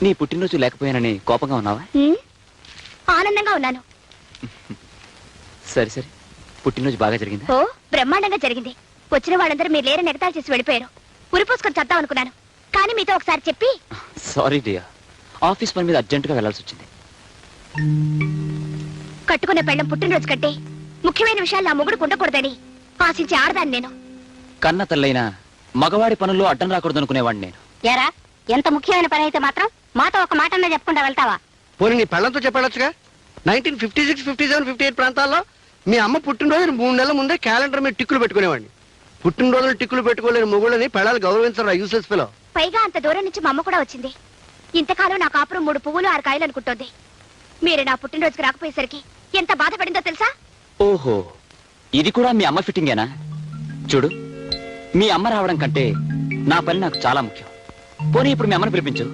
నీ పుట్టినరోజు లేకపోయానని కోపంగా ఉన్నావా? ఆనందంగా ఉన్నాను. సరే సరే, పుట్టినరోజు బాగా జరిగిందా? ఓ బ్రహ్మాండంగా జరిగింది. వచ్చిన వాళ్ళందరూ మీరు లేరని ఎగతాళి చేసి వెళ్ళిపోయారు. ఉరిపోసుకొని చద్దాం అనుకున్నాను, కానీ మీతో ఒకసారి చెప్పి. సారీ డియర్, ఆఫీస్ పని మీద అర్జెంటుగా వెళ్లాల్సి వచ్చింది. కట్టుకున్న పెళ్ళం పుట్టినరోజు కంటే ముఖ్యమైన విషయాలు నా మొగుడు ఉండకూడదని ఆశించి ఆడదాన్ని నేను. కన్న తల్లైనా మగవాడి పనుల్లో అడ్డం రాకూడదు అనుకునేవాడిని నేను. ఎరా, ఎంత ముఖ్యమైన పని అయితే మాత్రం మాతో ఒక మాట అన్నా చెప్పకుండా వెళ్తావా? పోనీ నీ పెళ్ళంతో చెప్పాడొచ్చుగా. 1956, 57, 58 ప్రాంతాల్లో మీ అమ్మ పుట్టినరోజు 3 నెలల ముందే క్యాలెండర్ మీద టిక్కులు పెట్టుకునేవాడిని. పుట్టినరోజులు టిక్కులు పెట్టుకోలేని మొగుళ్ళని పెళ్ళాలు గౌరవించరా యూసెస్ పిలో. పైగా అంత దూరం నుంచి మా అమ్మ కూడా వచ్చింది. ఇంతకాలం నా కాపురం 3 పువ్వులు 6 కాయలు అనుకుంటోంది. మీరు నా పుట్టినరోజుకి రాకపోయేసరికి ఎంత బాధపడిందో తెలుసా? ఓహో, ఇది కూడా మీ అమ్మ ఫిట్టింగేనా? చూడు, మీ అమ్మ రావడం కంటే నా పని నాకు చాలా ముఖ్యం. పోనీ ఇప్పుడు మీ అమ్మని పిలిపించు.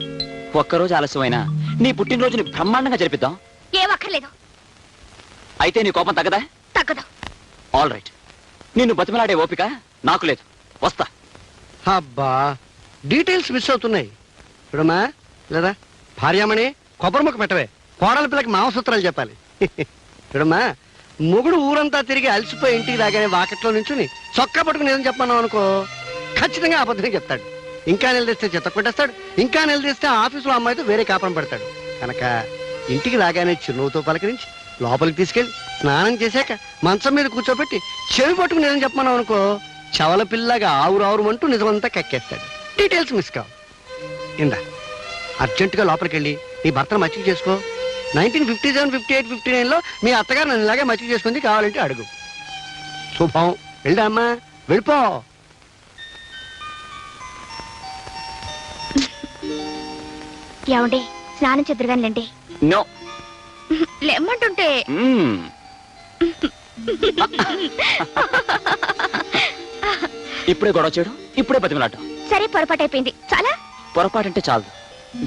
ఒక్కరోజు ఆలస్యమైనా నీ పుట్టినరోజుని బ్రహ్మాండంగా జరిపిద్దాం. ఏం అక్కర్లేదు. అయితే నీ కోపం తగ్గదా? తగ్గదు. ఆల్ రైట్, నిన్ను బతిమలాడే ఓపిక నాకు లేదు, వస్తా. అబ్బా, డీటెయిల్స్ మిస్ అవుతున్నాయి. చూడమ్మా, లేదా భార్యామణి కొబ్బరి ముక్క పెట్టవే. కోడల పిల్లకి మాంసూత్రాలు చెప్పాలి. చూడమ్మా, మొగుడు ఊరంతా తిరిగి అలసిపోయి ఇంటికి రాగానే వాకట్లో నుంచుని చొక్కా పట్టుకుని ఏదని చెప్పన్నావు అనుకో, ఖచ్చితంగా అబద్ధమే చెప్తాడు. ఇంకా నిలదీస్తే చెత్త కొట్టేస్తాడు, ఇంకా నిలదీస్తే ఆఫీసులో అమ్మాయితో వేరే కాపురం పెడతాడు. కనుక ఇంటికి రాగానే చిరునవ్వుతో పలకరించి లోపలికి తీసుకెళ్ళి స్నానం చేశాక మంచం మీద కూర్చోబెట్టి చెవి పట్టుకుని ఏదని చెప్పన్నావు అనుకో, చవల పిల్లగా ఆవురావురమంటూ నిజమంతా కక్కేస్తాడు. డీటెయిల్స్ మిస్ కావు. ఇందా అర్జెంటుగా లోపలికి వెళ్ళి నీ భర్తను మచ్చిక చేసుకో. 1957, 58, 59లో మీ అత్తగారు నన్ను ఇలాగే మచ్చిక చేసుకుంది, కావాలంటే అడుగు. శుభం, వెళ్ళా అమ్మా, వెళ్ళిపో. ఏమండి, స్నానం చెద్దురుగానిలేండి. నో, లెమ్మంటుంటే. ఇప్పుడే గొడవ చేయడం, ఇప్పుడే బతిమలాటం. సరే, పొరపాటు అయిపోయింది. చాలా పొరపాటంటే చాలదు,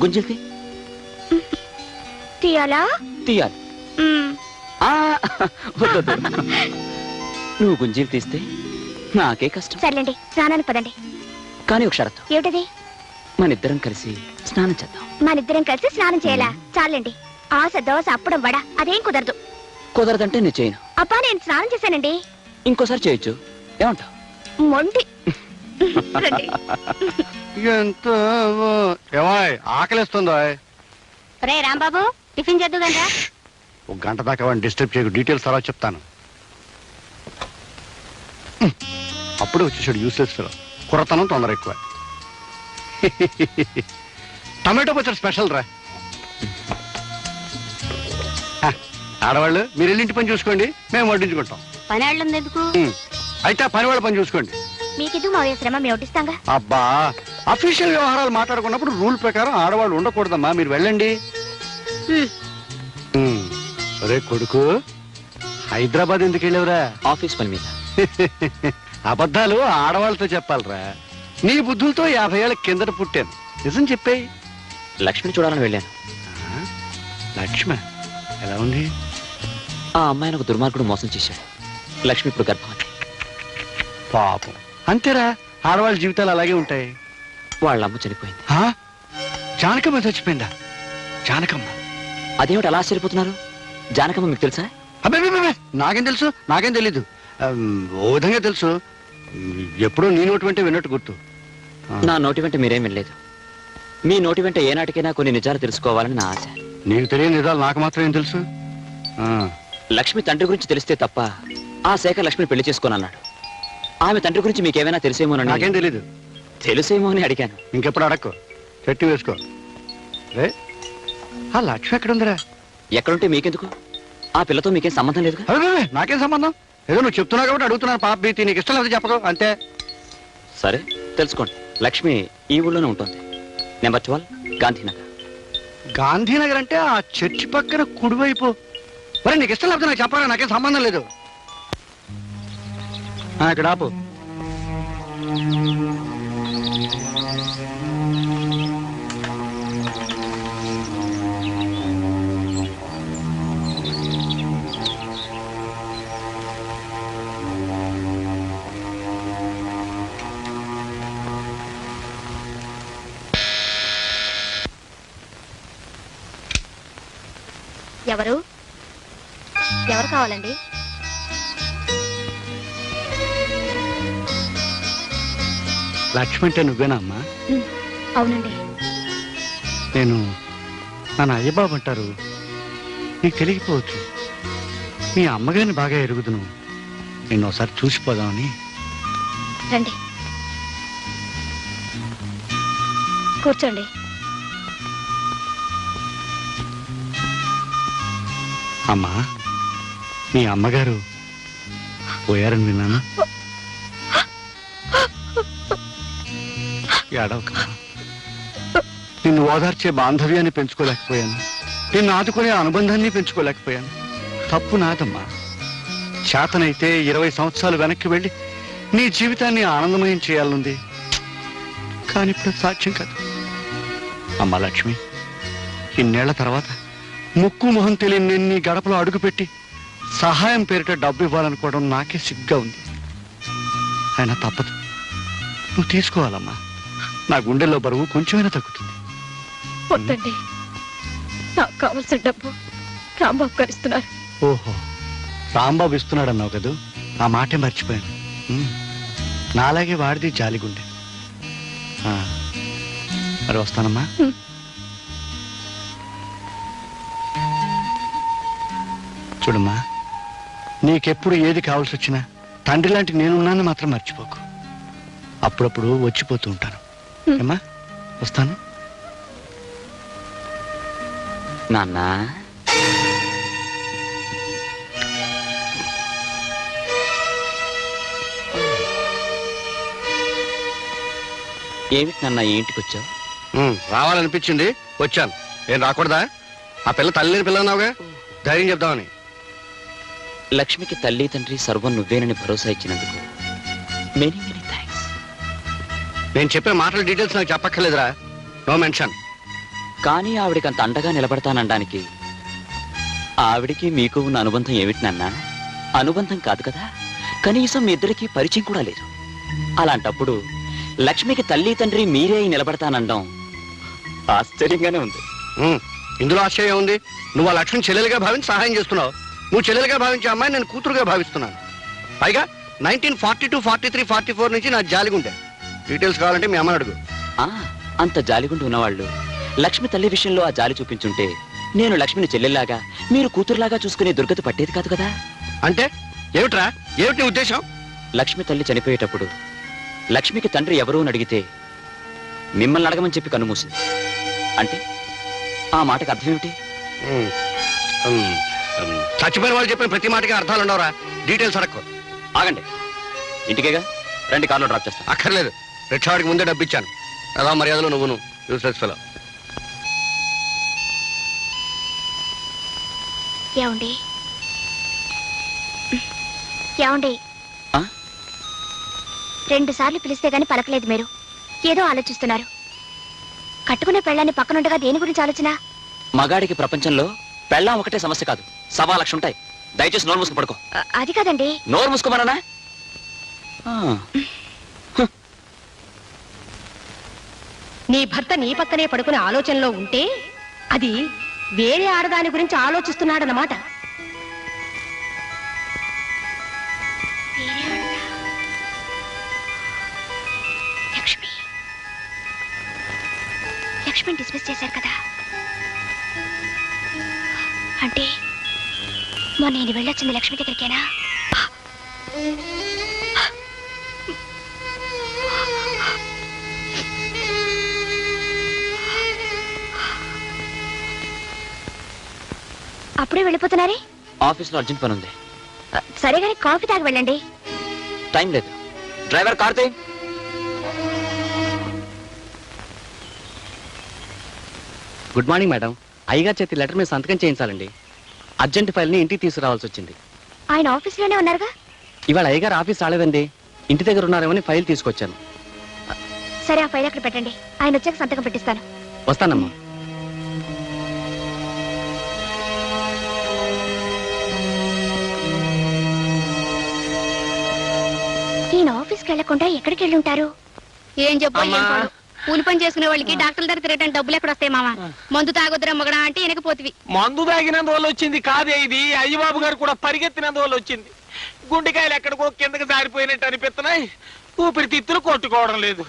గుంజిల్తి తీయాలా? తీయాలి. వద్దు, నువ్వు గుంజీలు తీస్తే నాకే కష్టం. సర్లేండి, స్నానానికి పదండి. కానీ ఒక షరతు. ఏమిటది? మనిద్దరం కలిసి స్నానం చేద్దాం. మనిద్దరం కలిసి స్నానం చేయాలా? చాలండి. ఆశ దోశ అప్పడం వడ అదేం కుదరదు. కుదరదంటే నేను చేయను. అబ్బా, నేను స్నానం చేశానండి. ఇంకోసారి చేయొచ్చు, ఏమంటావు? మొండి. ఎంత ఆకలిస్తుందో. రే రాంబాబు, టిఫిన్ చేద్దుగా. ఒక గంట దాకా వాడిని డిస్టర్బ్ చేయకు, డీటెయిల్స్ తర్వాత చెప్తాను. అప్పుడే వచ్చేసాడు యూస్లెస్ ఫెలో. కుర్రతనం తొందర ఎక్కువ. టమాటో పచ్చడి స్పెషల్ రా. ఆడవాళ్ళు మీరు వెళ్ళి ఇంటి పని చూసుకోండి, మేము వడ్డించుకుంటాం. పని వాళ్ళు ఎందుకు? అయితే ఆ పని వాళ్ళ పని చూసుకోండి. మీకిదు మా శ్రమ మేము వడ్డిస్తాంగా. అబ్బా, అఫీషియల్ వ్యవహారాలు మాట్లాడుకున్నప్పుడు రూల్ ప్రకారం ఆడవాళ్ళు ఉండకూడదమ్మా, మీరు వెళ్ళండి. అరే కొడుకు, హైదరాబాద్ ఎందుకు వెళ్ళావురా? ఆఫీస్ పని మీద. అబద్ధాలు ఆడవాళ్ళతో చెప్పాలరా. నీ బుద్ధులతో 50 ఏళ్ళ కిందట పుట్టాను, నిజం చెప్పేయి. లక్ష్మిని చూడాలని వెళ్ళాను. లక్ష్మ ఎలా ఉంది? ఆ అమ్మాయిని ఒక దుర్మార్గుడు మోసం చేశాడు. లక్ష్మి ఇప్పుడు గర్భవతి. పాపం, అంతేరా, ఆడవాళ్ళ జీవితాలు అలాగే ఉంటాయి. వాళ్ళ అమ్మ చనిపోయింది. జానకమ్మ చచ్చిపోయిందా? జానకమ్మ? అదేమిటి అలా ఆశ్చర్యపోతున్నారు? జానకమ్మ మీకు తెలుసా? అబ్బాయి, నాకేం తెలుసు, నాకేం తెలీదు. ఓ విధంగా తెలుసు, ఎప్పుడూ నీ నోటి వెంటే విన్నట్టు గుర్తు. నా నోటి వెంట మీరేం వినలేదు. మీ నోటి వెంట ఏనాటికైనా కొన్ని నిజాలు తెలుసుకోవాలని నా ఆశ. నీకు తెలియని నిజాలు నాకు మాత్రం ఏం తెలుసు? లక్ష్మి తండ్రి గురించి తెలిస్తే తప్ప ఆ శేఖర్ లక్ష్మిని పెళ్లి చేసుకోనన్నాడు. ఆమె తండ్రి గురించి మీకేమైనా తెలిసేమోనని. నాకేం తెలీదు. తెలుసేమో అని అడిగాను. ఇంకెప్పుడు అడక్కు, చెట్టు వేసుకో. ఆ లక్ష్మి ఎక్కడుందిరా? ఎక్కడుంటే మీకెందుకు? ఆ పిల్లతో మీకేం సంబంధం లేదు. నాకేం సంబంధం? ఏదో నువ్వు చెప్తున్నావు కాబట్టి అడుగుతున్నాను. పాప భీతి, నీకు ఇష్టం లేదు చెప్పకు, అంతే. సరే, తెలుసుకోండి. లక్ష్మి ఈ ఊళ్ళోనే ఉంటుంది. నెంబర్ 12 గాంధీనగర్. గాంధీనగర్ అంటే ఆ చర్చి పక్కన కుడివైపు. మరి నీకు ఇష్టం లేకపోతే నాకు చెప్పాలి, నాకేం సంబంధం లేదు. ఇక్కడ ఆపు. ఎవరు ఎవరు కావాలండి? లక్ష్మి అంటే నువ్వేనా అమ్మా? అవునండి. నేను మన అయ్యబాబు అంటారు, నీకు తెలియకపోవచ్చు. మీ అమ్మగారిని బాగా ఎరుగుదును. నిన్ను ఒకసారి చూసిపోదామని. రండి కూర్చోండి. అమ్మా, మీ అమ్మగారు పోయారని విన్నాను. ఏడవక. నిన్ను ఓదార్చే బాంధవ్యాన్ని పెంచుకోలేకపోయాను, నిన్ను ఆదుకునే అనుబంధాన్ని పెంచుకోలేకపోయాను. తప్పు నాదమ్మా. చేతనైతే 20 సంవత్సరాలు వెనక్కి వెళ్ళి నీ జీవితాన్ని ఆనందమయం చేయాలనుంది, కానీ ఇప్పుడు సాధ్యం కాదు. అమ్మా లక్ష్మి, ఇన్నేళ్ల తర్వాత ముక్కు మొహం తెలియని నేను నీ గడపలో అడుగుపెట్టి సహాయం పేరిట డబ్బు ఇవ్వాలనుకోవడం నాకే సిగ్గా ఉంది. అయినా తప్పదు, నువ్వు తీసుకోవాలమ్మా. నా గుండెల్లో బరువు కొంచెమైనా తగ్గుతుంది. వద్దండి, నాకు కావలసిన డబ్బు రాంబాబు గారు ఇస్తున్నారు. ఓహో, రాంబాబు ఇస్తున్నాడు అన్నావు కదూ, ఆ మాటే మర్చిపోయాను. నాలాగే వాడిది జాలిగుండె. మరి వస్తానమ్మా. చూడమ్మా, నీకెప్పుడు ఏది కావాల్సి వచ్చినా తండ్రి లాంటి నేనున్నాను మాత్రం మర్చిపోకు. అప్పుడప్పుడు వచ్చిపోతూ ఉంటాను. ఏమ్మా, వస్తాను. నాన్న, ఏమిటి నాన్న ఇంటికి వచ్చావు? రావాలనిపించింది, వచ్చాను. నేను రాకూడదా? ఆ పిల్ల తల్లి లేని పిల్ల అన్నావుగా, ధైర్యం చెప్దామని. లక్ష్మికి తల్లి తండ్రి సర్వం నువ్వేనని భరోసా ఇచ్చినందుకు మెనీ మెనీ థ్యాంక్స్. నేను చెప్పే మాటల డీటెయిల్స్ నాకు చెప్పక్కర్లేదురా, నో మెన్షన్. కానీ ఆవిడికి అంత అండగా నిలబడతానడానికి ఆవిడికి మీకు ఉన్న అనుబంధం ఏమిటి నాన్న? అనుబంధం కాదు కదా, కనీసం మీ ఇద్దరికి పరిచయం కూడా లేదు. అలాంటప్పుడు లక్ష్మికి తల్లి తండ్రి మీరే నిలబడతానండం ఆశ్చర్యంగానే ఉంది. ఇందులో ఆశ్చర్యం ఉంది? నువ్వు ఆ లక్ష్మి చెల్లెలుగా భావించి సహాయం చేస్తున్నావు. నువ్వు చెల్లెలుగా భావించే అమ్మాయి నేను కూతురుగా భావిస్తున్నాను. పైగా 1942, 43, 44 నుంచి నా జాలిగుండే. డీటెయిల్స్ కావాలంటే మీ అమ్మని అడుగు. అంత జాలిగుండి ఉన్నవాళ్ళు లక్ష్మి తల్లి విషయంలో ఆ జాలి చూపించుంటే నేను లక్ష్మిని చెల్లెల్లాగా మీరు కూతురులాగా చూసుకునే దుర్గతి పట్టేది కాదు కదా. అంటే ఏమిట్రా, ఏమిటి నీ ఉద్దేశం? లక్ష్మి తల్లి చనిపోయేటప్పుడు లక్ష్మికి తండ్రి ఎవరూ అని అడిగితే మిమ్మల్ని అడగమని చెప్పి కన్నుమూసింది. అంటే ఆ మాటకు అర్థం ఏమిటి? చచ్చిపోయిన వాళ్ళు చెప్పిన ప్రతి మాటకి అర్థాలు ఉండవురా. డీటెయిల్స్ అడక్కు. ఆగండి, ఇంటికేగా రండి, కార్లో డ్రాప్ చేస్తాను. అక్కర్లేదు, రిక్షావాడికి ముందే డబ్బు ఇచ్చాను. అలా మర్యాదలో నువ్వును యూస్లెస్ ఫెలో. ఏమండి ఏమండి, 2 సార్లు పిలిస్తే గాని పలకలేదు మీరు. ఏదో ఆలోచిస్తున్నారు. కట్టుకునే పెళ్ళాన్ని పక్కనుండగా దేని గురించి ఆలోచన? మగాడికి ప్రపంచంలో పెళ్ళాం ఒకటే సమస్య కాదు, 1.25 లక్షలు ఉంటాయి. దయచేసి నోరు మూసుకు పడుకో. అది కాదండి. నోరు మూసుకోమన్నా? నీ భర్త నీ పక్కనే పడుకునే ఆలోచనలో ఉంటే అది వేరే ఆడదాని గురించి ఆలోచిస్తున్నాడన్నమాట. లక్ష్మి, లక్ష్మిని డిస్మిస్ చేశారు కదా. అంటే మొన్న నేను వెళ్ళొచ్చింది లక్ష్మి దగ్గరికేనా? అప్పుడే వెళ్ళిపోతున్నారే? ఆఫీస్లో అర్జెంట్ పని ఉంది. సరే గానీ కాఫీ తాగి వెళ్ళండి. టైం లేదు. Driver Karthi. Good morning madam. అయ్యగారి చేతి లెటర్ మీద సంతకం చేయించాలండి. అర్జెంట్ ఫైల్ని ఇంటికి తీసుకురావాల్సి వచ్చింది. ఆయన ఆఫీస్లోనే ఉన్నారుగా? ఇవాళ అయ్యగారు ఆఫీస్ రాలేదండి, ఇంటి దగ్గర ఉన్నారేమని ఫైల్ తీసుకొచ్చాను. సరే, ఆ ఫైల్ అక్కడ పెట్టండి. ఆయన వచ్చాక సంతకం పెట్టిస్తాను. వస్తానమ్మా. ఈయన ఆఫీస్కి వెళ్లకుండా ఎక్కడికి వెళ్ళి ఉంటారు? ఏం చెప్పు? కూలి పని చేసుకునే వాళ్ళకి డాక్టర్ల దగ్గర తిరగడానికి డబ్బులు ఎక్కడ వస్తాయి మామ? మందు తాగొద్దురా మగడా అంటే వెనకపోతివి. మందు తాగినందువల్ల వచ్చింది కాదే ఇది. అయ్యబాబు గారు కూడా పరిగెత్తినందువల్ల వచ్చింది. గుండెకాయలు ఎక్కడికో కిందకి జారిపోయినట్టు అనిపిస్తున్నాయి. ఊపిరితిత్తులు కొట్టుకోవడం లేదు.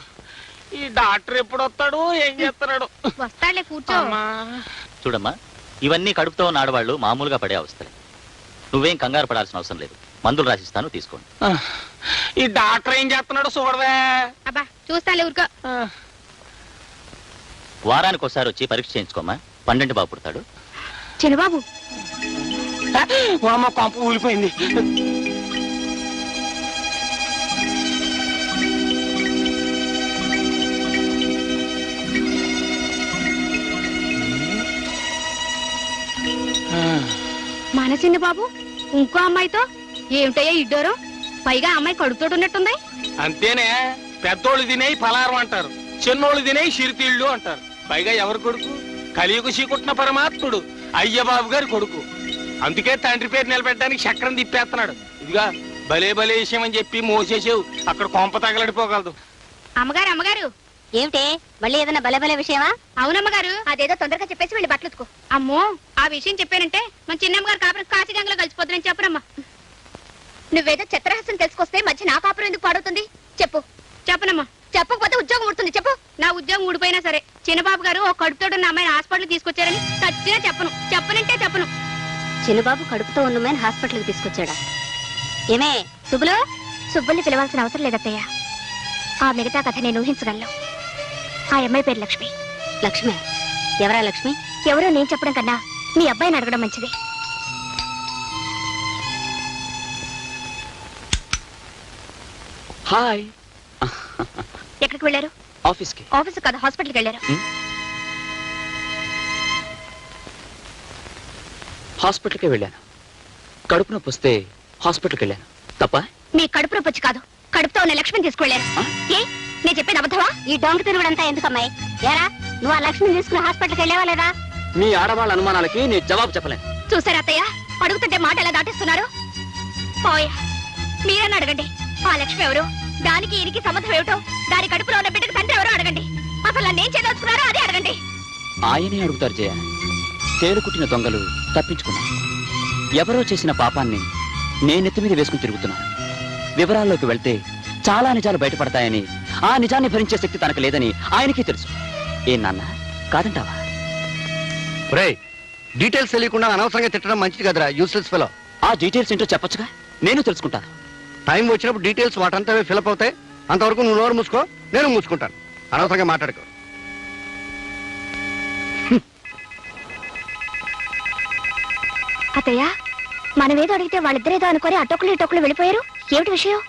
ఈ డాక్టర్ ఎప్పుడు వస్తాడు, ఏం చేస్తున్నాడు? వస్తాడులే, కూర్చో. అమ్మా. చూడమ్మా, ఇవన్నీ కడుపుతో ఉన్న ఆడవాళ్ళు మామూలుగా పడే అవస్థలే. నువ్వేం కంగారు పడాల్సిన అవసరం లేదు. మందులు రాసిస్తాను, తీసుకోండి. ఈ డాక్టర్ ఏం చేస్తున్నాడు చూడవే. అబ్బా చూస్తానులే, ఊరుకో. వారానికి ఒకసారి వచ్చి పరీక్ష చేయించుకోమ్మా. 12 బాబు పుడతాడు. చిన్నబాబు అమ్మ కొంప ఊలిపోయింది. మన చిన్న బాబు ఇంకో అమ్మాయితో ఏమిటయ్యా ఇడ్డోరు? పైగా అమ్మాయి కడుపుతోటి ఉన్నట్టుంది. అంతేనే, పెద్దోళ్ళు తినేయి పలారం అంటారు, చిన్నోళ్ళు తినేయి సిరితీళ్ళు అంటారు. పైగా ఎవరు కొడుకు? కలియుగ శ్రీకుట్న పరమాత్ముడు అయ్యబాబు గారి కొడుకు. అందుకే తండ్రి పేరు నిలబెట్టడానికి చక్రం తిప్పేస్తున్నాడు. ఇదిగా భలే భలే విషయం అని చెప్పి మోసేసేవు, అక్కడ కొంప తగలడిపోగలదు. అమ్మగారు అమ్మగారు, ఏమిటే మళ్ళీ ఏదైనా బలబల విషయమా? అవునమ్మగారు, అదేదో తొందరగా చెప్పేసి వెళ్ళి బట్టలుతుకో. అమ్మో, ఆ విషయం చెప్పానంటే మన చిన్నమ్మగారు కాపురం కాశీగంగలో కలిసిపోతుందని చెప్పరమ్మా. నువ్వేదో చిత్రహాసం తెలుసుకొస్తే మధ్య నా కాపురం ఎందుకు పాడవుతుంది? చెప్పు. చెప్పనమ్మా. చెప్పకపోతే ఉద్యోగం ఊడుతుంది. చెప్పు. నా ఉద్యోగం ఊడిపోయినా సరే చిన్నబాబు గారు ఓ కడుపుతోడున్న అమ్మాయిని హాస్పిటల్ తీసుకొచ్చారని చచ్చినా చెప్పను. చెప్పనంటే చెప్పను. చిన్నబాబు కడుపుతో ఉన్నమని హాస్పిటల్కి తీసుకొచ్చాడా? ఏమే సుబ్బులు? సుబ్బుల్ని పిలవాల్సిన అవసరం లేదత్తయ్య. ఆ మిగతా కథ నేను ఊహించగలను. ఆ అమ్మాయి పేరు లక్ష్మి. లక్ష్మి? ఎవరా లక్ష్మి? ఎవరో నేను చెప్పడం కన్నా మీ అబ్బాయిని అడగడం మంచిది. హాయ్. ఎక్కడికి వెళ్ళారు? ఆఫీస్కి. ఆఫీస్ కాదు, హాస్పిటల్కి వెళ్ళారు. హాస్పిటల్కి వెళ్ళాను. కడుపు నొప్పి వస్తే హాస్పిటల్కి వెళ్ళాను. తప్ప? మీ కడుపు నొప్పి వచ్చి కాదు, కడుపుతో ఉన్న లక్ష్మిని తీసుకువెళ్ళారు. ఏ నేను చెప్పేది అబద్ధమా? ఈ డొంక తిరుగుడంతా ఎందుకమ్మాయి? ఏరా నువ్వు ఆ లక్ష్మిని తీసుకుని హాస్పిటల్కి వెళ్ళావా లేదా? మీ ఆడవాళ్ళ అనుమానాలకి నేను జవాబు చెప్పలేను. చూసారా అత్తయ్య, అడుగుతుంటే మాట ఎలా దాటిస్తున్నారు? పోయా, మీరన్నా అడగండి. ఆ లక్ష్మి ఎవరు, దానికి ఈయనకి సంబంధం ఏమిటో, దాని కడుపులో ఉన్న బిడ్డకి తండ్రి ఎవరో అడగండి. అసలు నన్ను ఏం చేయదలుచుకున్నారో అదే అడగండి. ఆయనే అడుగుతారు జయ. తేలు కుట్టిన దొంగలు తప్పించుకున్నాను. ఎవరో చేసిన పాపాన్ని నేనెత్తి మీద వేసుకుని తిరుగుతున్నాను. వివరాల్లోకి వెళ్తే చాలా నిజాలు బయటపడతాయని, ఆ నిజాన్ని భరించే శక్తి తనకు లేదని ఆయనకి తెలుసు. ఏం నాన్న, కాదంటావా? ఒరేయ్, డీటెయిల్స్ తెలియకుండా అనవసరంగా తిట్టడం మంచిది కదరా, యూస్లెస్ ఫెలో. ఆ డీటెయిల్స్ ఏంటో చెప్పొచ్చుగా, నేను తెలుసుకుంటాను. టైం వచ్చినప్పుడు డీటెయిల్స్ వాటంతా ఫిలప్ అవుతాయి. అంతవరకు నువ్వు నోరు మూసుకో, నేను మూసుకుంటాను. అనవసరంగా మాట్లాడుకో. అత్తయ్య, మనమేదో అడిగితే వాళ్ళిద్దరేదో అనుకొని అటొక్కలు ఇటొక్కలు వెళ్ళిపోయారు. ఏమిటి విషయం?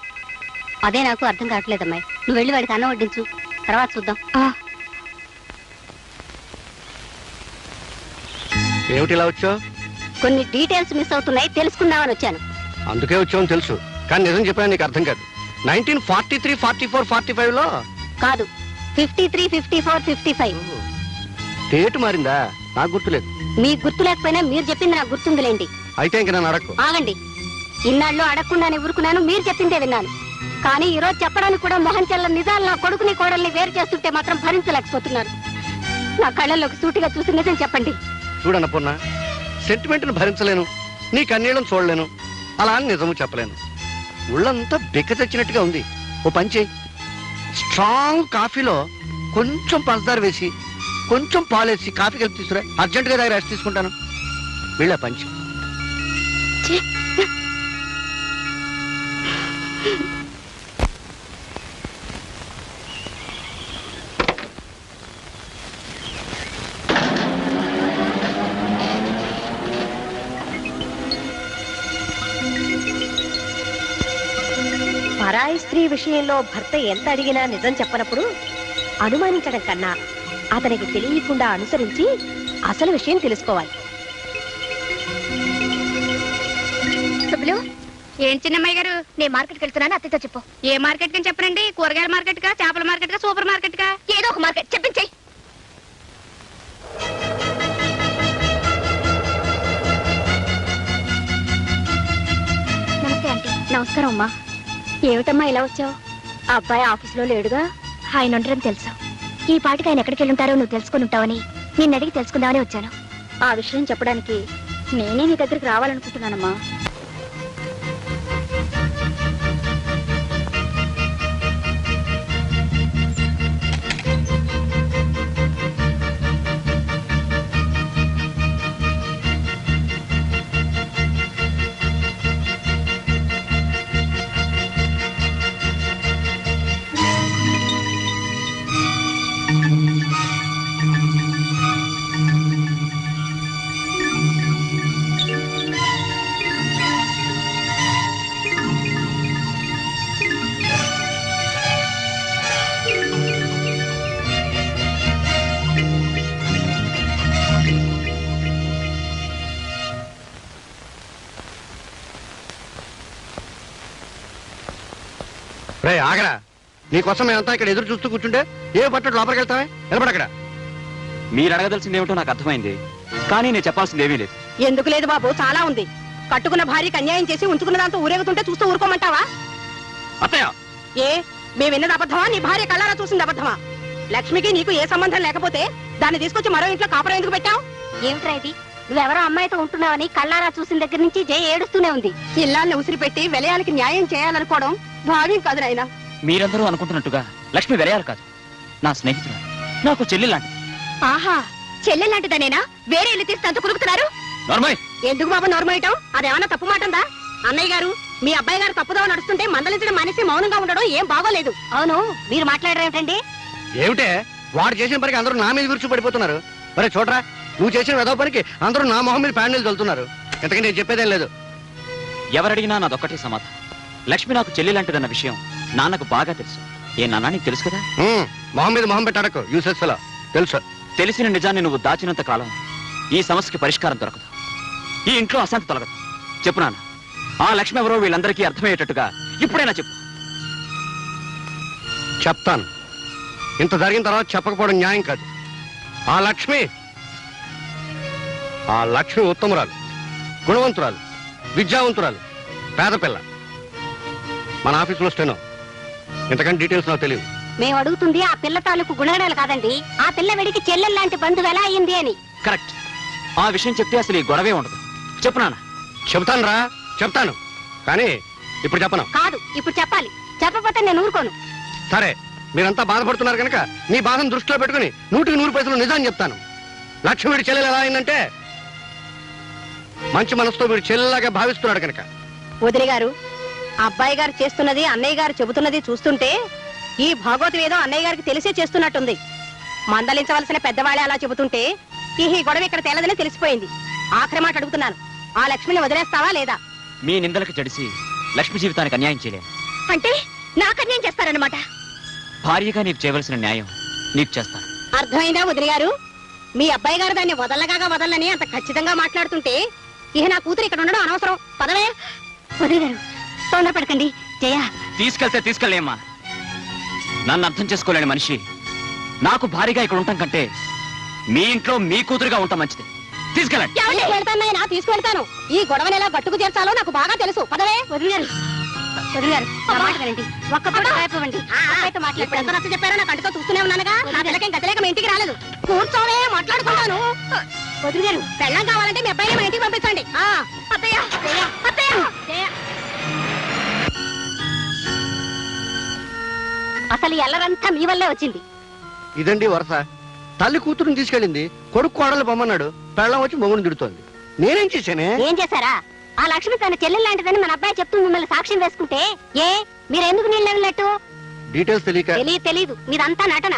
అదే నాకు అర్థం కావట్లేదమ్మాయి. నువ్వు వెళ్ళి వాడికి అన్నం వడ్డించు, తర్వాత చూద్దాం. ఏమిటి ఇలా వచ్చావు? కొన్ని డీటెయిల్స్ మిస్ అవుతున్నాయి, తెలుసుకుందామని వచ్చాను. అందుకే వచ్చావని తెలుసు, కానీ నిజం చెప్పాను నీకు అర్థం కాదు. 1943, 44, 45లో కాదు, 53, 54, 55. డేట్ మారిందా? నాకు గుర్తులేదు. మీకు గుర్తు లేకపోయినా మీరు చెప్పింది నాకు గుర్తుందిలేండి. అయితే ఇంక నన్ను అడక్కు. ఆగండి. ఇన్నాళ్ళు అడగకుండానే ఊరుకున్నాను, మీరు చెప్పిందే విన్నాను. కానీ ఈ రోజు చెప్పడానికి కూడా మొహం చెల్ల నిజాలు నా కొడుకుని కోడల్ని వేరు చేస్తుంటే మాత్రం భరించలేకపోతున్నాను. నా కళ్ళల్లోకి సూటిగా చూసి నిజం చెప్పండి. చూడన్నపూర్ణ, సెంటిమెంట్ను భరించలేను, నీ కన్నీళ్ళను చూడలేను, అలా అని నిజము చెప్పలేను. ఒళ్ళంతా బిక్క తెచ్చినట్టుగా ఉంది. ఓ పని చేయి, స్ట్రాంగ్ కాఫీలో కొంచెం పంచదార వేసి కొంచెం పాలేసి కాఫీ కలిపి తీసుకురా. అర్జెంటుగా దగ్గర రెస్ట్ తీసుకుంటాను. వెళ్ళా పంచి. పరాయి స్త్రీ విషయంలో భర్త ఎంత అడిగినా నిజం చెప్పనప్పుడు అనుమానించడం కన్నా అతనికి తెలియకుండా అనుసరించి అసలు విషయం తెలుసుకోవాలి. సుబ్బులు, ఏం చిన్నమ్మాయి గారు, నేను మార్కెట్కి వెళ్తున్నాను, అత్తయ్యతో చెప్పు. ఏ మార్కెట్ అని చెప్పనండి? కూరగాయల మార్కెట్ కా, చేపల మార్కెట్ కా, సూపర్ మార్కెట్ కా? ఏదో ఒక మార్కెట్ చెప్పించేయి. నమస్తే ఆంటీ. నమస్కారం అమ్మా. ఏమిటమ్మా ఇలా వచ్చావు? ఆ అబ్బాయి ఆఫీసులో లేడుగా? ఆయన ఉండరని తెలుసు. ఈ పాటికి ఆయన ఎక్కడికి వెళ్ళుంటారో నువ్వు తెలుసుకుని ఉంటావని నిన్ను అడిగి తెలుసుకుందామని వచ్చాను. ఆ విషయం చెప్పడానికి నేనే నీ దగ్గరికి రావాలనుకుంటున్నానమ్మా. రే ఆగరా, నీకోసం మేమంతా ఇక్కడ ఎదురు చూస్తూ కూర్చుంటే ఏ పట్టు లోపలికి వెళ్తావే? నిలబడక్కడ. మీరు అడగదలసింది ఏమిటో నాకు అర్థమైంది, కానీ నేను చెప్పాల్సింది ఏమీ లేదు. ఎందుకు లేదు బాబు, చాలా ఉంది. కట్టుకున్న భార్యకి అన్యాయం చేసి ఉంచుకున్న దాంతో ఊరేగుతుంటే చూస్తూ ఊరుకోమంటావా? అత్తయ్య, ఏ మేము విన్నది అబద్ధమా, నీ భార్య కళ్ళారా చూసింది అబద్ధమా? లక్ష్మికి నీకు ఏ సంబంధం లేకపోతే దాన్ని తీసుకొచ్చి మరో ఇంట్లో కాపురం ఎందుకు పెట్టావు? ఏమిట్రా ఇది? నువ్వెవరో అమ్మాయితో ఉంటున్నావని కళ్ళారా చూసిన దగ్గర నుంచి జయ ఏడుస్తూనే ఉంది. ఇల్లాన్ని ఉసిరిపెట్టి విలయాలకి న్యాయం చేయాలనుకోవడం భావ్యం కాదు నాయనా. మీరందరూ అనుకుంటున్నట్టుగా లక్ష్మి వెరయాలి కాదు, నా స్నేహితురాలు, నాకు చెల్లి లాంటి. ఆహా, చెల్లెలాంటిదనేనా వేరే ఇల్లు తీసి తంతు కులుకుతున్నారు? నార్మల్. ఎందుకు బాబు నోర్మోయటం? అదేమన్నా తప్పు మాటందా? అన్నయ్య గారు, మీ అబ్బాయి గారు తప్పుదో నడుస్తుంటే మందలించడం మానేసి మౌనంగా ఉండడం ఏం బాగోలేదు. అవును, మీరు మాట్లాడరేమిటండి? ఏమిటే, వాడు చేసిన పనికి అందరూ నా మీద విరుచు పడిపోతున్నారు. మరి చూడరా, నువ్వు చేసిన వెదవ పనికి అందరూ నా మొహం మీద ప్యాండిల్ చల్లుతున్నారు. ఎంతకంటే నేను చెప్పేదేం లేదు. ఎవరడిగినా నాదొక్కటే సమాధానం. లక్ష్మి నాకు చెల్లి లాంటిదన్న విషయం నాన్నకు బాగా తెలుసు. ఏ నాన్న, నీకు తెలుసు కదా? మొహం మీద మొహం పెట్టాడకు, యూసెస్ ఫెలో. తెలుసు. తెలిసిన నిజాన్ని నువ్వు దాచినంత కాలం ఈ సమస్యకి పరిష్కారం దొరకదు, ఈ ఇంట్లో అశాంతి తొలగదు. చెప్పు నాన్న, ఆ లక్ష్మి ఎవరో వీళ్ళందరికీ అర్థమయ్యేటట్టుగా ఇప్పుడైనా చెప్పు. చెప్తాను. ఇంత జరిగిన తర్వాత చెప్పకపోవడం న్యాయం కాదు. ఆ లక్ష్మి ఉత్తమురాలు, గుణవంతురాలు, విద్యావంతురాలు, పేద పిల్ల. మన ఆఫీసులో స్టెనో. ఇంతకంటే డీటెయిల్స్ నాకు తెలియదు. మేము అడుగుతుంది ఆ పిల్ల తాలూకు గుణగణాలు కాదండి, ఆ పిల్ల వెడికి చెల్లెల్లాంటి బంధువు ఎలా అయింది అని. కరెక్ట్. ఆ విషయం చెప్తే అసలు ఈ గొడవే ఉండదు. చెప్పు నాన్న. చెప్తాను రా, చెప్తాను, కానీ ఇప్పుడు చెప్పను. కాదు, ఇప్పుడు చెప్పాలి. చెప్పకపోతే నేను ఊరుకోను. సరే, మీరంతా బాధపడుతున్నారు కనుక మీ బాధను దృష్టిలో పెట్టుకుని 100% నిజాన్ని చెప్తాను. లక్ష్మి వీడి చెల్లెలు ఎలా అయిందంటే, మంచి మనసుతో వీడు చెల్లెలాగా భావిస్తున్నాడు కనుక. వదిలి గారు, అబ్బాయి గారు చేస్తున్నది అన్నయ్య గారు చెబుతున్నది చూస్తుంటే ఈ భాగవతం ఏదో అన్నయ్య గారికి తెలిసే చేస్తున్నట్టుంది. మందలించవలసిన పెద్దవాళ్ళే అలా చెబుతుంటే ఈ గొడవ ఇక్కడ తేలదని తెలిసిపోయింది. ఆఖరి మాట అడుగుతున్నాను, ఆ లక్ష్మిని వదిలేస్తావా లేదా? మీ నిందలకు చెడిసి లక్ష్మి జీవితానికి అన్యాయం చేయలేము. అంటే నాకు అన్యాయం చేస్తారన్నమాట. భార్యగా నీకు చేయవలసిన న్యాయం నీకు చేస్తాను. అర్థమైందా వదిలి గారు? మీ అబ్బాయి గారు దాన్ని వదలని అంత ఖచ్చితంగా మాట్లాడుతుంటే ఇహ నా కూతురు ఇక్కడ ఉండడం అనవసరం. పదవే. వదిలి గారు, తొందరపడకండి. జయ, తీసుకెళ్తే తీసుకెళ్ళేమ్మా. నన్ను అర్థం చేసుకోలేని మనిషి నాకు భారీగా ఇక్కడ ఉండటం కంటే మీ ఇంట్లో మీ కూతురుగా ఉంటాం మంచిది. తీసుకెళ్ళండి. తీసుకెళ్తానైనా తీసుకెళ్తాను. ఈ గొడవని ఎలా గట్టుకు చేర్చాలో నాకు బాగా తెలుసు. పదవే. వదిలి గారు, వదిలి గారు, నా మాట వినండి. ఒక్క పూట అయిపోవండి. అబ్బాయితో ఇప్పుడు ఎంత మాట్లాడతాను. నచ్చ చెప్పారో నా కంటితో చూస్తూనే ఉన్నానుగా. నా పిల్లకేం గతిలేక మీ ఇంటికి రాలేదు. కూర్చోవే, మాట్లాడుకుంటాను. వదిలి గారు, పెళ్ళం కావాలంటే మీ అబ్బాయిని మా ఇంటికి పంపించండి. అత్తయ్య, అత్తయ్య, జయ. అసలు ఈ అల్లరంతా మీ వల్లే వచ్చింది. ఇదండి వరుస. తల్లి కూతురుని తీసుకెళ్ళింది, కొడుకు కోడలు పొమ్మన్నాడు, పెళ్ళం వచ్చి మొగుడు తిడుతోంది. నేనేం చేశానే? ఏం చేశారా? ఆ లక్ష్మి తన చెల్లెలు లాంటిదని మన అబ్బాయి చెప్తూ మిమ్మల్ని సాక్ష్యం వేసుకుంటే మీరు ఎందుకు నీళ్ళు వెళ్ళినట్టు? డీటెయిల్స్ తెలియక. తెలీదు, మీదంతా నటన.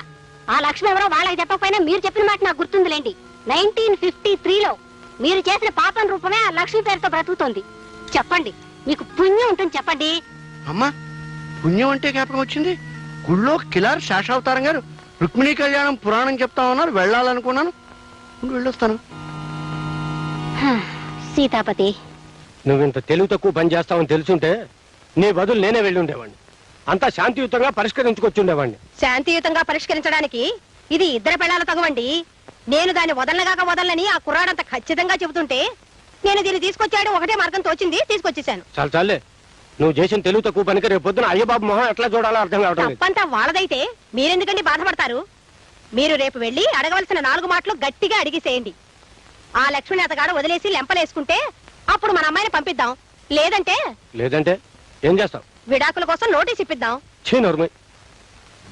ఆ లక్ష్మి ఎవరో వాళ్ళకి చెప్పకపోయినా మీరు చెప్పిన మాట నాకు గుర్తుందిలేండి. 1953లో మీరు చేసిన పాపం రూపమే ఆ లక్ష్మి పేరుతో బ్రతుకుతోంది. చెప్పండి, మీకు పుణ్యం ఉంటుంది, చెప్పండి. అమ్మా, పుణ్యం అంటే జ్ఞాపకం వచ్చింది. గుళ్ళో కిలార్ శేషావతారం గారు రుక్మిణీ కళ్యాణం పురాణం చెప్తా ఉన్నారు, వెళ్ళాలనుకున్నాను. వెళ్ళొస్తాను. సీతాపతి, నువ్వింత తెలుగు తక్కువ పని చేస్తావని తెలుసుంటే నీ బదులు నేనే వెళ్ళి ఉండేవాడిని. అంతా శాంతియుతంగా పరిష్కరించుకొచ్చుండేవాడిని. శాంతియుతంగా పరిష్కరించడానికి ఇది ఇద్దరు పెళ్ళాలు తగవండి. నేను దాన్ని వదలని ఆ కుర్రాడంత ఖచ్చితంగా చెబుతుంటే నేను దీన్ని తీసుకొచ్చాడు, ఒకటే మార్గం తోచింది, తీసుకొచ్చేసాను. చాలే, నువ్వు చేసిన తెలుగు తక్కువ పనికి రేపు పొద్దున అయ్యబాబు మొహం ఎట్లా చూడాలో అర్థం కావడం లేదు. తప్పంతా వాళ్ళదైతే మీరెందుకండి బాధపడతారు? మీరు రేపు వెళ్ళి అడగవలసిన 4 మాటలు గట్టిగా అడిగిసేయండి. ఆ లక్ష్మిని అతగాడు వదిలేసి లెంపలేసుకుంటే అప్పుడు మన అమ్మాయిని పంపిద్దాం. లేదంటే లేదంటే ఏం చేస్తావు? విడాకుల కోసం నోటీస్ ఇప్పిద్దాం. నోర్మై,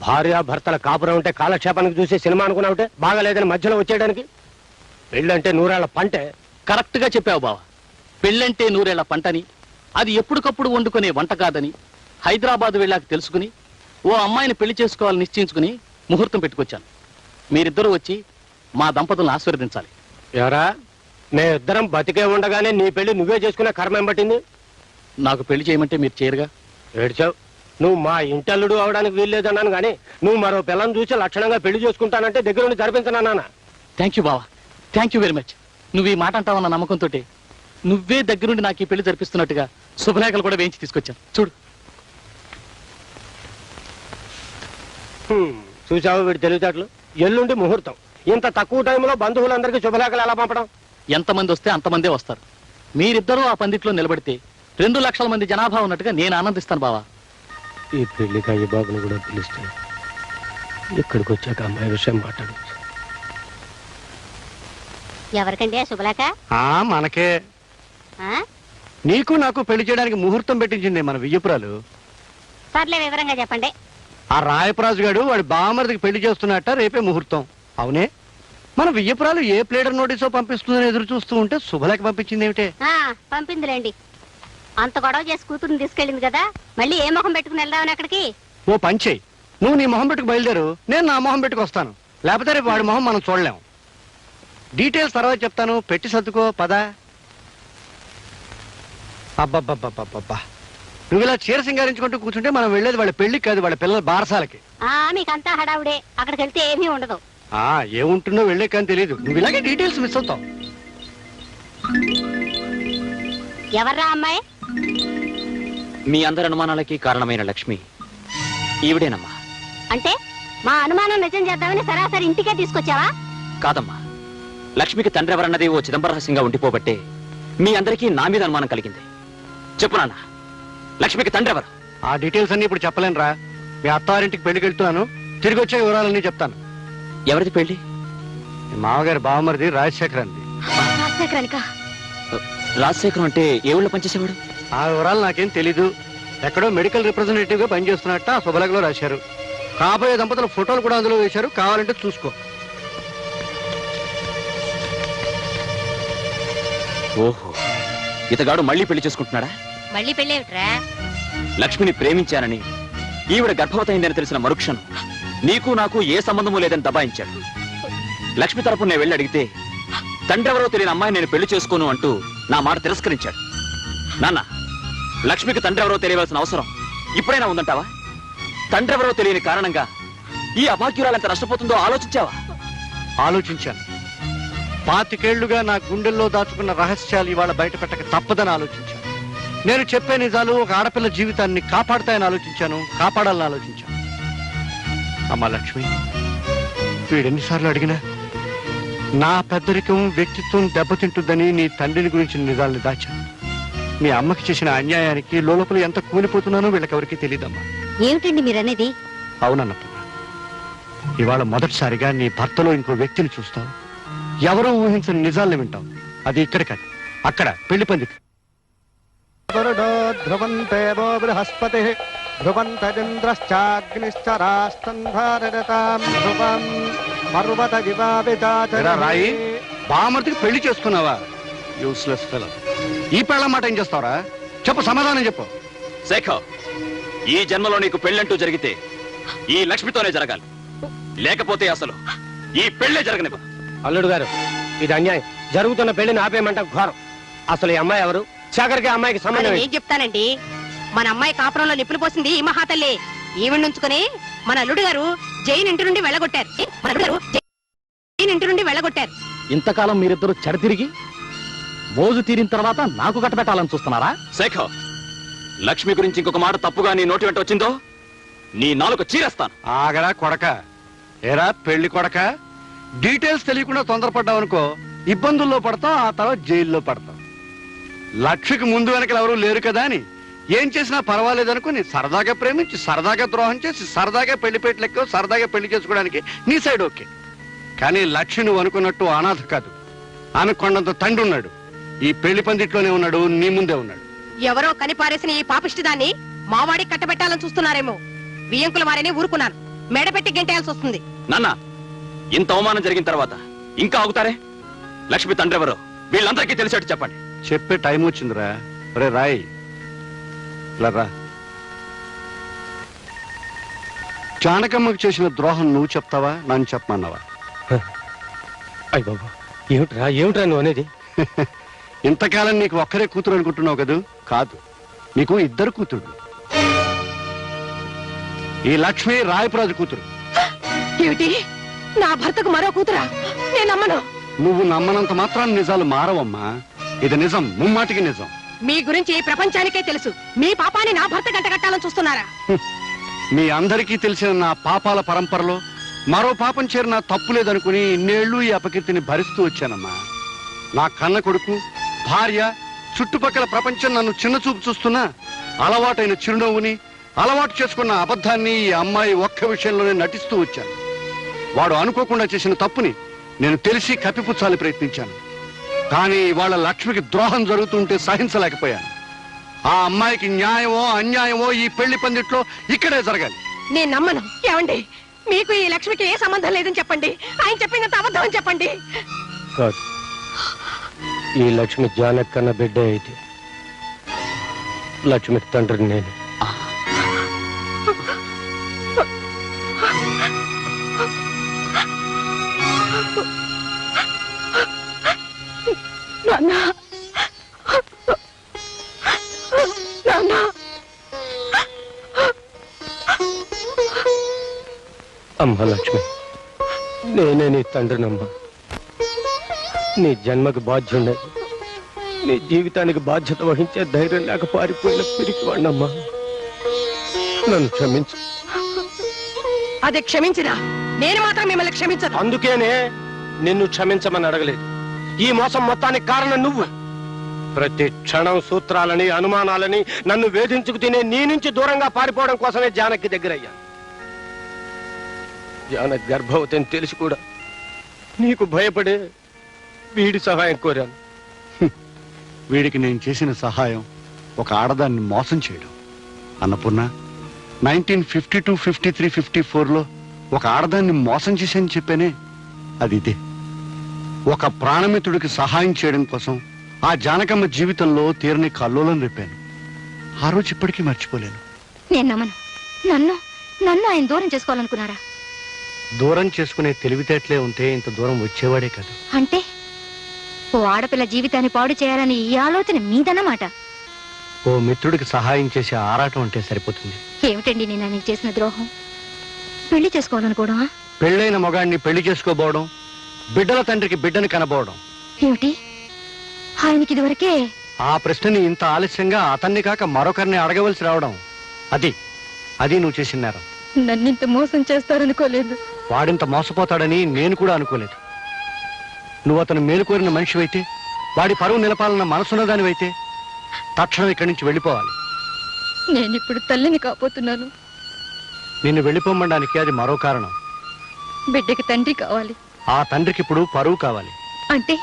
భార్య భర్తల కాపురం ఉంటే కాలక్షేపానికి చూసి సినిమా అనుకున్నావుంటే బాగాలేదని మధ్యలో వచ్చేయడానికి. పెళ్ళంటే 100 ఏళ్ల పంటే. కరెక్ట్ గా చెప్పావు బావ. పెళ్ళంటే 100 ఏళ్ల పంటని, అది ఎప్పటికప్పుడు వండుకునే వంట కాదని హైదరాబాద్ వెళ్ళాక తెలుసుకుని ఓ అమ్మాయిని పెళ్లి చేసుకోవాలని నిశ్చయించుకుని ముహూర్తం పెట్టుకొచ్చాను. మీరిద్దరూ వచ్చి మా దంపతులను ఆశీర్వదించాలి. ఎవరా, మేమిద్దరం బతికే ఉండగానే నీ పెళ్లి నువ్వే చేసుకునే కర్మ ఏం పట్టింది? నాకు పెళ్లి చేయమంటే మీరు చేయరుగా. ఏడ్చావు. నువ్వు మా ఇంటల్లుడు అవడానికి వీల్లేదన్నాను కానీ నువ్వు మరో పిల్లని చూసి లక్షణంగా పెళ్లి చేసుకుంటానంటే దగ్గరుండి జరిపించనన్నా. థ్యాంక్ యూ బావా, థ్యాంక్ యూ వెరీ మచ్. నువ్వు ఈ మాట అంటావన్న నమ్మకంతో నువ్వే దగ్గరుండి నాకు ఈ పెళ్లి జరిపిస్తున్నట్టుగా శుభలేఖలు కూడా వేయించి తీసుకొచ్చాను. చూడు. చూసావు వీడి తెలివితేటలు. ఎల్లుండి ముహూర్తం. ఇంత తక్కువ టైంలో బంధువులందరికీ శుభలేఖలు ఎలా పంపడం? ఎంతమంది వస్తే అంతమందే వస్తారు. మీరిద్దరూ ఆ పందిట్లో నిలబడితే 2 లక్షల మంది జనాభా ఉన్నట్టుగా నేను ఆనందిస్తాను బావా. ఈ పెళ్లికి అయ్య బాబుని కూడా పిలిస్తే ఇక్కడికి వచ్చాక అమ్మాయి విషయం మాట్లాడచ్చు. ఎవరికండి ఆ శుభలేఖ? మనకే. ఆ? నీకు నాకు పెళ్లి చేయడానికి ముహూర్తం పెట్టించింది మన వియ్యపురాలు. సర్లే, వివరంగా చెప్పండి. ఆ రాయపరాజు గారు వాడి బామర్దికి పెళ్లి చేస్తున్నట్ట రేపే ముహూర్తం. అవునే, మన వియ్యపురాలు ఏ ప్లేడర్ నోటీసో పంపిస్తుందని ఎదురు చూస్తూ ఉంటే శుభలేఖ పంపించింది ఏమిటే? పంపిందిలేండి. అంత గొడవ చేసి కూతురుని తీసుకెళ్ళింది కదా, మళ్ళీ ఏ మొహం పెట్టుకుని వెళ్దామని అక్కడికి? ఓ పంచేయి, నువ్వు నీ మొహం పెట్టుకు బయలుదేరు, నేను నా మొహం పెట్టుకు వస్తాను. లేకపోతే రేపు వాడి మొహం మనం చూడలేం. డీటెయిల్స్ తర్వాత చెప్తాను, పెట్టి సర్దుకో పద. అబ్బబ్బబ్బబ్బబ్బా, నువ్వు ఇలా చీర సింగారించుకుంటూ కూర్చుంటే మనం వెళ్ళేది వాళ్ళ పెళ్లికి కాదు, వాళ్ళ పిల్లల బారసాలకి. మీకంతా హడావుడే, అక్కడికి వెళ్తే ఏమీ ఉండదు. ఏముంటుందో వెళ్ళే కానీ తెలియదు. నువ్వు ఇలాగే డీటెయిల్స్ మిస్ అవుతావు. ఎవర్రా అమ్మాయి? మీ అందరి అనుమానాలకి కారణమైన లక్ష్మి ఈవిడేనమ్మా. అంటే మా అనుమానం నిజం చేద్దామని సరాసరి ఇంటికే తీసుకొచ్చావా? కాదమ్మా, లక్ష్మికి తండ్రి ఎవరన్నది ఓ చిదంబర రహస్యంగా ఉండిపోబట్టే మీ అందరికీ నా మీద అనుమానం కలిగింది. చెప్పు నాన్న, లక్ష్మికి తండ్రి ఎవరు? ఆ డీటెయిల్స్ అన్ని ఇప్పుడు చెప్పలేనురా. మీ అత్తారింటికి పెళ్లికి వెళ్తున్నాను, తిరిగి వచ్చే వివరాలన్నీ చెప్తాను. ఎవరిది పెళ్లి? మీ మామగారి బావమరిది రాజశేఖర్ అంది. రాజశేఖరం అంటే ఏ ఊళ్ళో పనిచేసేవాడు? ఆ వివరాలు నాకేం తెలీదు. ఎక్కడో మెడికల్ రిప్రజెంటేటివ్ గా పనిచేస్తున్నట్ట ఆ శుభలేఖలో రాశారు. కాబోయే దంపతుల ఫోటోలు కూడా అందులో వేశారు, కావాలంటే చూసుకో. ఓహో, ఇతగాడు మళ్ళీ పెళ్లి చేసుకుంటున్నాడా? మళ్ళీ పెళ్ళేమిట్రా? లక్ష్మిని ప్రేమించానని, ఈవిడ గర్భవతయిందని తెలిసిన మరుక్షణం నీకు నాకు ఏ సంబంధము లేదని దబాయించాడు. లక్ష్మి తరపు నేను వెళ్ళి అడిగితే తండ్రి ఎవరో తెలియని అమ్మాయి నేను పెళ్లి చేసుకోను అంటూ నా మాట తిరస్కరించాడు. నాన్న, లక్ష్మికి తండ్రి ఎవరో తెలియవలసిన అవసరం ఇప్పుడైనా ఉందంటావా? తండ్రి ఎవరో తెలియని కారణంగా ఈ అభాగ్యురాలు ఎంత నష్టపోతుందో ఆలోచించావా? ఆలోచించాను. 25 ఏళ్లుగా నా గుండెల్లో దాచుకున్న రహస్యాలు ఇవాళ బయట పెట్టక తప్పదని ఆలోచించాను. నేను చెప్పే నిజాలు ఒక ఆడపిల్ల జీవితాన్ని కాపాడుతాయని ఆలోచించాను, కాపాడాలని ఆలోచించాను. అమ్మా లక్ష్మి, వీడెన్నిసార్లు అడిగినా నా పెద్దరికం వ్యక్తిత్వం దెబ్బతింటుందని నీ తండ్రిని గురించి నిజాల్ని దాచాను. మీ అమ్మకి చేసిన అన్యాయానికి లోపల ఎంత కూలిపోతున్నానో వీళ్ళకెవరికి తెలియదమ్మా. ఏమిటండి మీరనేది? అవునన్నప్పుడు ఇవాళ మొదటిసారిగా నీ భర్తలో ఇంకో వ్యక్తిని చూస్తావు. ఎవరూ ఊహించని నిజాల్ని వింటావు. అది ఇక్కడ కాదు, అక్కడ పెళ్లి పందికి. ధ్రువంతేవో బృహస్పతి రాయి బామర్తికి పెళ్లి చేసుకున్నావా? Useless fellow. ఈ పెళ్ళ మాట ఏం చేస్తావరా? చెప్పు, సమాధానం చెప్పు. శేఖర్, ఈ జన్మలో నీకు పెళ్ళంటూ జరిగితే ఈ లక్ష్మితోనే జరగాలి, లేకపోతే అసలు ఈ పెళ్లే జరగనివ్వ. అల్లుడు గారు, ఇది అన్యాయం. జరుగుతున్న పెళ్లిని ఆపేయమంట ఘోరం. అసలు ఈ అమ్మాయి ఎవరు? శేఖర్కి అమ్మాయికి సంబంధం ఏం చెప్తానండి, మన అమ్మాయి కాపురంలో నిప్పులు పోసింది ఈ మహాతల్లి. ఈవిడ నుంచుకుని మన అల్లుడు గారు జైన్ ఇంటి నుండి వెళ్ళగొట్టారు. ఇంతకాలం మీరిద్దరూ చెడతిరిగి మోజు తీరిన తర్వాత నాకు కట్టబెట్టాలని చూస్తున్నారా? శేఖర్, లక్ష్మి గురించి ఇంకొక మాట తప్పుగా నీ నోటి వెంట వచ్చిందో నీ నాలుక చీరేస్తాను. ఆగరా కొడక. ఏరా పెళ్లి కొడక, డీటెయిల్స్ తెలియకుండా తొందరపడ్డావు అనుకో, ఇబ్బందుల్లో పడతాం, ఆ తర్వాత జైల్లో పడతాం. లక్ష్మికి ముందు వెనకలు ఎవరూ లేరు కదా అని ఏం చేసినా పర్వాలేదనుకుని సరదాగా ప్రేమించి సరదాగా ద్రోహం చేసి సరదాగా పెళ్లిపేట లెక్క సరదాగా పెళ్లి చేసుకోవడానికి నీ సైడ్ ఓకే. కానీ లక్ష్మి నువ్వు అనుకున్నట్టు అనాథ కాదు. ఆమె కొండంత తండ్రి ఉన్నాడు. ఈ పెళ్లి పందిట్లోనే ఉన్నాడు, నీ ముందే ఉన్నాడు. ఎవరో కనిపారేసిన ఈ పాపిష్టి దాన్ని మావాడికి కట్టబెట్టాలని చూస్తున్నారేమో. బియ్యంకుల వారిని ఊరుకున్నాను, మెడపెట్టి గెంటేయాల్సి వస్తుంది. నాన్న, ఇంత అవమానం జరిగిన తర్వాత ఇంకా ఆగుతారే? లక్ష్మి తండ్రి ఎవరో వీళ్ళందరికీ తెలిసేట్టు చెప్పండి. చెప్పే టైం వచ్చిందిరా. రే రాయ్, ఇలా రా. జానకమ్మకు చేసిన ద్రోహం నువ్వు చెప్తావా, నన్ను చెప్పమన్నావా? అయ్య బాబు, ఏమిట్రా నువ్వు అనేది? ఇంతకాలం నీకు ఒక్కరే కూతురు అనుకుంటున్నావు కదూ? కాదు, నీకు ఇద్దరు కూతురు. ఈ లక్ష్మి రాయపురాజు కూతురు. ఏమిటి, నా భర్తకు మరో కూతురా? నేను నమ్మను. నువ్వు నమ్మనంత మాత్రాన్ని నిజాలు మారవమ్మా. ఇది నిజం, ముమ్మాటికి నిజం. మీ గురించి ఈ ప్రపంచానికే తెలుసు. మీ పాపాన్ని నా భర్త గంట కట్టాలని చూస్తున్నారా? మీ అందరికీ తెలిసిన నా పాపాల పరంపరలో మరో పాపం చేరిన తప్పు లేదనుకుని ఇన్నేళ్లు ఈ అపకీర్తిని భరిస్తూ వచ్చానమ్మా. నా కన్న కొడుకు, భార్య, చుట్టుపక్కల ప్రపంచం నన్ను చిన్న చూపు చూస్తున్నా అలవాటైన చిరునవ్వుని, అలవాటు చేసుకున్న అబద్ధాన్ని ఈ అమ్మాయి ఒక్క విషయంలోనే నటిస్తూ వచ్చాను. వాడు అనుకోకుండా చేసిన తప్పుని నేను తెలిసి కప్పిపుచ్చాలి ప్రయత్నించాను. కానీ ఇవాళ లక్ష్మికి ద్రోహం జరుగుతుంటే సహించలేకపోయాను. ఆ అమ్మాయికి న్యాయమో అన్యాయమో ఈ పెళ్లి పందిట్లో ఇక్కడే జరగాలి. నేను నమ్మను. ఏమండి, మీకు ఈ లక్ష్మికి ఏ సంబంధం లేదని చెప్పండి. ఆయన చెప్పినంత అబద్ధం అని చెప్పండి. కాదు, ఈ లక్ష్మి జానకన్న బిడ్డ అయితే లక్ష్మికి తండ్రిని నేను. అమ్మ లక్ష్మి, నేనే నీ తండ్రినమ్మా. నీ జన్మకు బాధ్యుండే, నీ జీవితానికి బాధ్యత వహించే ధైర్యం లేక పారిపోయిన పిరికివాణ్ణమ్మా. నన్ను క్షమించు. అదే క్షమించినా నేను మాత్రం మిమ్మల్ని క్షమించను. అందుకేనే నిన్ను క్షమించమని అడగలేదు. ఈ మోసం మొత్తానికి కారణం నువ్వు. ప్రతి క్షణం సూత్రాలని, అనుమానాలని నన్ను వేధించుకు తినే నీ నుంచి దూరంగా పారిపోవడం కోసమే జానకి దగ్గరయ్యా. జానకి గర్భవతి అని తెలిసి కూడా నీకు భయపడే వీడి సహాయం కోరాను. వీడికి నేను చేసిన సహాయం ఒక ఆడదాన్ని మోసం చేయడం. అన్నపూర్ణ, 1952, 53, 54లో ఒక ఆడదాన్ని మోసం చేశానని చెప్పానే, అది ఇదే. ఒక ప్రాణమిత్రుడికి సహాయం చేయడం కోసం ఆ జానకమ్మ జీవితంలో తీరని కల్లోలం రేపాను. ఆ రోజు ఇప్పటికీ మర్చిపోలేను. నేను నమ్మను. నన్ను నన్ను ఆయన దూరం చేసుకోవాలనుకున్నారా? దూరం చేసుకునే తెలివితేటలే ఉంటే ఇంత దూరం వచ్చేవాడే కాదు. అంటే ఓ ఆడపిల్ల జీవితాన్ని పాడు చేయాలని ఈ ఆలోచన మీదన్నమాట. ఓ మిత్రుడికి సహాయం చేసే ఆరాటం అంటే సరిపోతుంది. ఏమిటండి నేను ఆయనకి చేసిన ద్రోహం? పెళ్లి చేసుకోవాలనుకోవడమా? పెళ్ళైన మొగాడిని పెళ్లి చేసుకోబోవడం, బిడ్డల తండ్రికి బిడ్డని కనబోవడం. ఏమిటి, ఆయనకి ఇదివరకే? ఆ ప్రశ్నని ఇంత ఆలస్యంగా అతన్ని కాక మరొకరిని అడగవలసి రావడం, అది నువ్వు చేసిన నేరం. నన్నింత మోసం చేస్తారనుకోలేదు. వాడింత మోసపోతాడని నేను కూడా అనుకోలేదు. నువ్వు అతను మేలుకోరిన మనిషివైతే, వాడి పరువు నిలపాలన్న మనసున్నదానివైతే తక్షణం ఇక్కడి నుంచి వెళ్ళిపోవాలి. నేనిప్పుడు తల్లిని కాబోతున్నాను. నిన్ను వెళ్ళిపోమనడానికి అది మరో కారణం. బిడ్డకి తండ్రి కావాలి. ఆ తండ్రికి ఇప్పుడు పరువు కావాలి. అంటే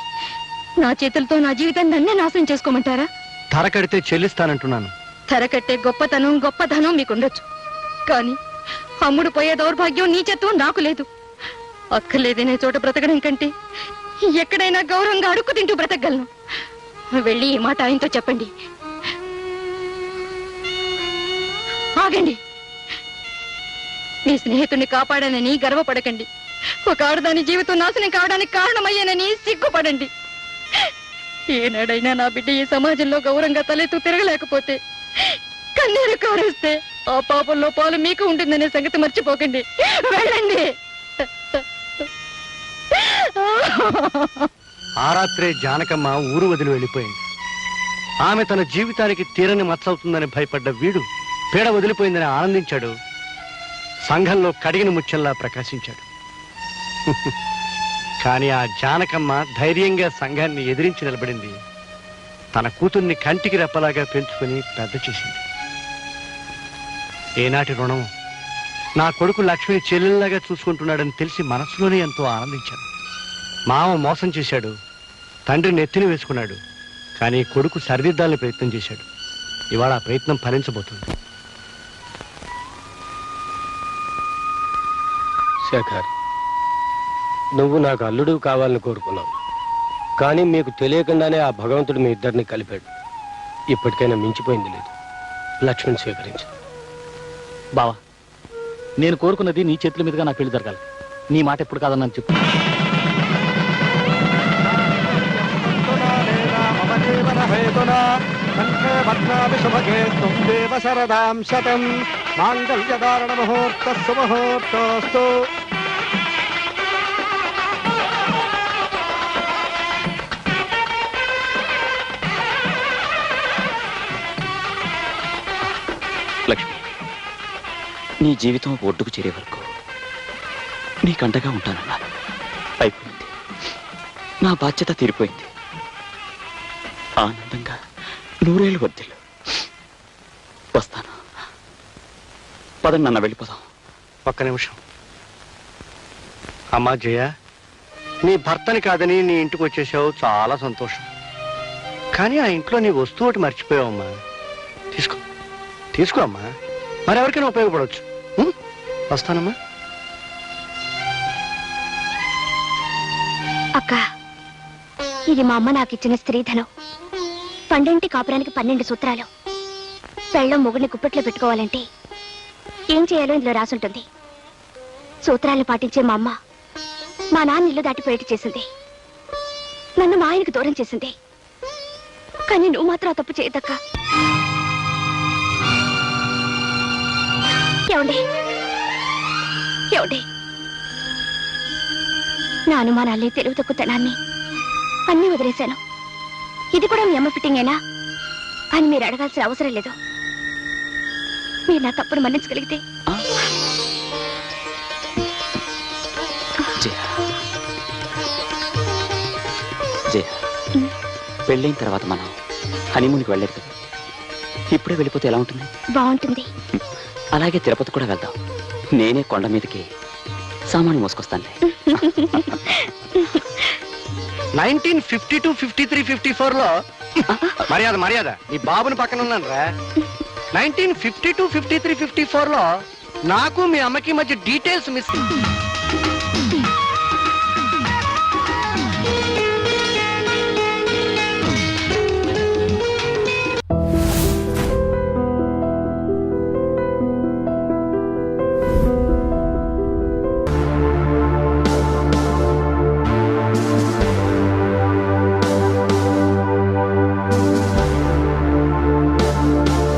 నా చేతులతో నా జీవితాన్ని నన్నే నాశనం చేసుకోమంటారా? ధర కడితే చెల్లిస్తానంటున్నాను. ధర కట్టే గొప్పతనం మీకుండొచ్చు, కానీ అమ్ముడు పోయే దౌర్భాగ్యం, నీచత్వం నాకు లేదు. అక్కర్లేదనే చోట బ్రతకడం కంటే ఎక్కడైనా గౌరవంగా అడుక్కు తింటూ బ్రతకగలను. వెళ్ళి ఈ మాట ఆయనతో చెప్పండి. ఆగండి. మీ స్నేహితుడిని కాపాడానని గర్వపడకండి. ఒక ఆడదాని జీవితం నాశనం కావడానికి కారణమయ్యానని సిగ్గుపడండి. ఏనాడైనా నా బిడ్డ ఈ సమాజంలో గౌరవంగా తలెత్తు తిరగలేకపోతే, కన్నీరు కారేస్తే ఆ పాపంలో పాలు మీకు ఉంటుందనే సంగతి మర్చిపోకండి. వెళ్ళండి. ఆ రాత్రే జానకమ్మ ఊరు వదిలి వెళ్ళిపోయింది. ఆమె తన జీవితానికి తీరని మచ్చవుతుందని భయపడ్డ వీడు పీడ వదిలిపోయిందని ఆనందించాడు. సంఘంలో కడిగిన ముత్యంలా ప్రకాశించాడు. కానీ ఆ జానకమ్మ ధైర్యంగా సంఘాన్ని ఎదిరించి నిలబడింది. తన కూతుర్ని కంటికి రెప్పలాగా పెంచుకుని పెద్ద చేసింది. ఏనాటి రుణం. నా కొడుకు లక్ష్మిని చెల్లెల్లాగా చూసుకుంటున్నాడని తెలిసి మనసులోనే ఎంతో ఆనందించాను. మామ మోసం చేశాడు, తండ్రి నెత్తిని వేసుకున్నాడు, కానీ కొడుకు సరిదిద్దాలని ప్రయత్నం చేశాడు. ఇవాళ ఆ ప్రయత్నం ఫలించబోతుంది. శేఖర్, నువ్వు నాకు అల్లుడు కావాలని కోరుకున్నావు, కానీ మీకు తెలియకుండానే ఆ భగవంతుడు మీ ఇద్దరిని కలిపాడు. ఇప్పటికైనా మించిపోయింది లేదు. లక్ష్మిని స్వీకరించు. బావా, నేను కోరుకున్నది నీ చేతుల మీదుగా నా పెళ్లి జరగాలి. నీ మాట ఎప్పుడు కాదన్నాను చెప్పు. లక్ష్మి, నీ జీవితం ఒడ్డుకు చేరే వరకు నీకంటగా ఉంటానన్నాను. అయిపోయింది. నా బాధ్యత తీరిపోయింది. ఆనందంగా 100 ఏళ్ళు వర్ధిల్లు. వస్తాను. పదండి నాన్న, వెళ్ళిపోదాం. ఒక్క నిమిషం. అమ్మా జయ, నీ భర్తని కాదని నీ ఇంటికి వచ్చేసావు, చాలా సంతోషం. కానీ ఆ ఇంట్లో నీ వస్తువు ఒకటి మర్చిపోయావమ్మా. తీసుకో, తీసుకో అమ్మా, మరెవరికైనా ఉపయోగపడవచ్చు. వస్తానమ్మా. అక్క, ఇది మా అమ్మ నాకు ఇచ్చిన స్త్రీధనం. 12 కాపురానికి 12 సూత్రాలు. పెళ్ళం మొగుడిని కుప్పట్లో పెట్టుకోవాలంటే ఏం చేయాలో ఇందులో రాసుంటుంది. సూత్రాలను పాటించే మా అమ్మ మా నాన్న ఇల్లు దాటిపోయేట్టు చేసింది. నన్ను మా ఆయనకు దూరం చేసింది. కానీ నువ్వు మాత్రం ఆ తప్పు చేయదక్క. ఏమండి, ఏమండి, నా అనుమానాల్ని, తెలుగు తక్కువతనాన్ని అన్నీ వదిలేశాను. ఇది కూడా మీ అమ్మ ఫిట్టింగేనా అని మీరు అడగాల్సిన అవసరం లేదు. మీరు నా తప్పును మన్నించగలిగితే. జయ, జయ, పెళ్ళైన తర్వాత మనం హనీమూన్కి వెళ్ళలేదు కదా. ఇప్పుడే వెళ్ళిపోతే ఎలా ఉంటుంది? బాగుంటుంది. అలాగే తిరుపతి కూడా వెళ్దాం. నేనే కొండ మీదకి సామాను మోసుకొస్తానులే. 1952, 53, 54లో మర్యాద మర్యాద నీ బాబుని పక్కన ఉన్నాను రా. 1952, 53, 54లో నాకు మీ అమ్మకి మధ్య డీటెయిల్స్ మిస్.